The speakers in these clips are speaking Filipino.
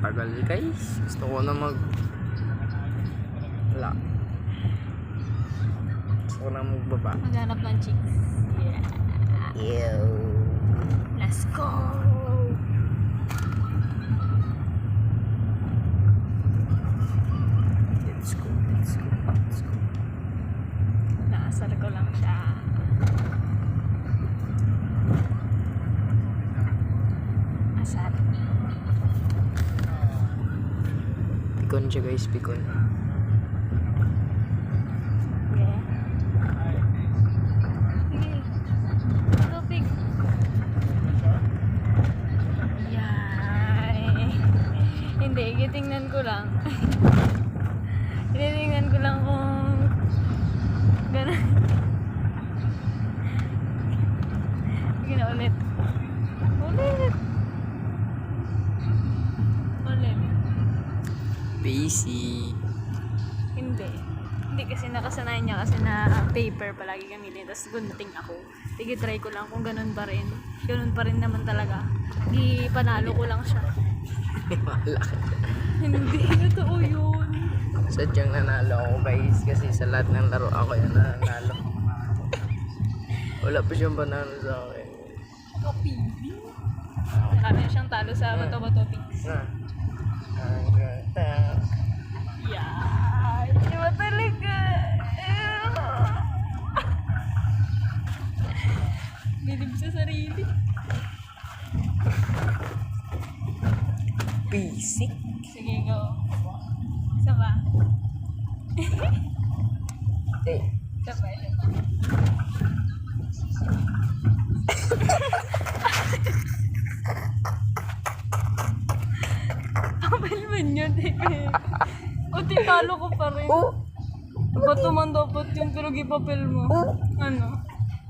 tagal guys. Gusto ko na wala. Gusto ko na magbaba. Maghanap ng chicks. Yeah. Let's go! Let's go, let's go, let's go. Naasar ko lang siya. Asar. Pikon siya guys, pikon. Yeah. Sige. Tubig. Yay. Hindi, gitingnan ko lang. Tinitingnan ko lang kung gano'n. Sige na ulit. Ulit. Ulit. Busy. Hindi. Hindi kasi nakasanayan niya kasi na paper palagi gamitin. Tapos gunting ako. Sige, try ko lang kung ganun pa rin. Ganun pa rin naman talaga. Panalo ko lang siya. Malaki. Hindi, totoo yun. Sadyang nanalo ako guys. Kasi sa lahat ng laro ako yung nanalo. Wala pa siyang banano sa akin. Kapili. Kami siyang talo sa bato-bato pics. Ang ganda. Yeah. Diba talaga? Bilib sa sarili. Basic. Sige, go. Isa ba? Eh, Isa ba? Isa ba? Kapal man yun eh. O, tinalo ko pa rin. oh! Bato man dapat yung pero gipapel mo. Oh! Ano?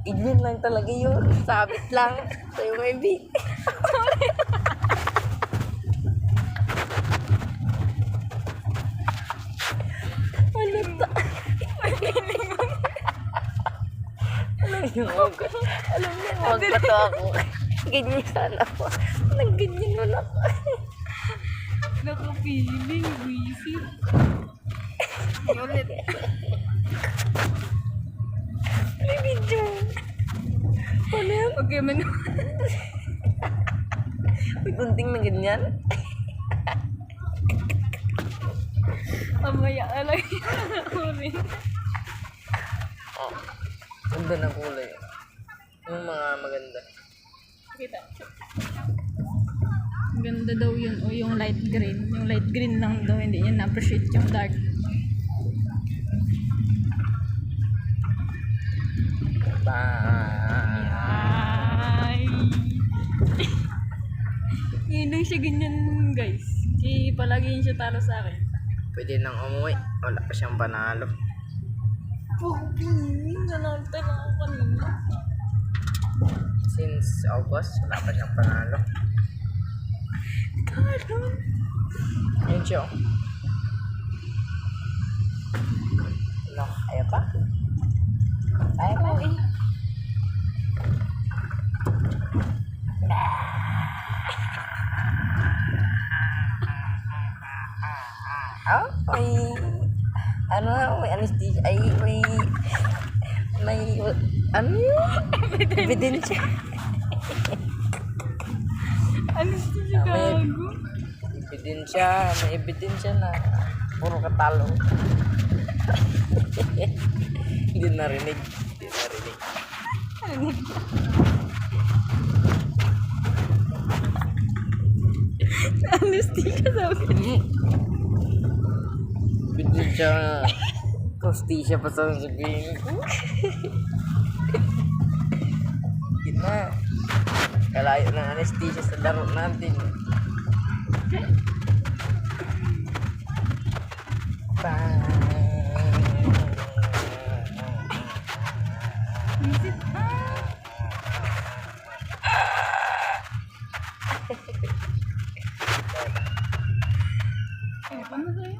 Ignan lang talaga yun. Sabit lang. Sa'yo maybe. Alata. Alam niyo, magbato ako. Ganyan sana ako. Nagganyan mo na ako. Nakapiling, wisi. Ulit. May video. Ano yan? Okay, man. May gunting na ganyan. Mamaya ka lang yun. Oh. Ganda ng kulay. Yung mga maganda. Kita. Ganda daw yun. O yung light green. Yung light green lang daw. Hindi niya na-appreciate yung dark. Bye. Ay. Yun lang siya ganyan, guys. Palagi yun siya talo sa akin. Pwede nang umuwi. Wala pa siyang panalo. Nanalta na ako kanina. Since August, wala pa siyang panalo. Karon. Ayun siya. Oh. No, ayaw pa? Ayaw pa? Oo eh. Oh, may anesthesia, may ano yun? Ebidensya. Ano siya gago? May ebidensya na puro katalo. Hindi narinig. Anesthesia sabi. Ebidensya. Kostisya pa sa sabihin ko. Kita. Kalayo ng anesthesia sa laro natin. Visit pa. Eh, paano sa'yo?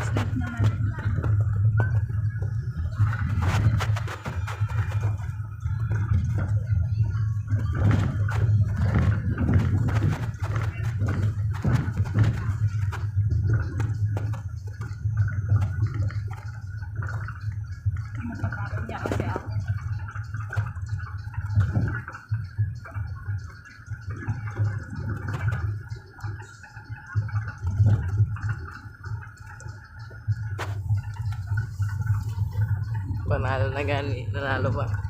Sleep naman. panalo na gani, nanalo pa.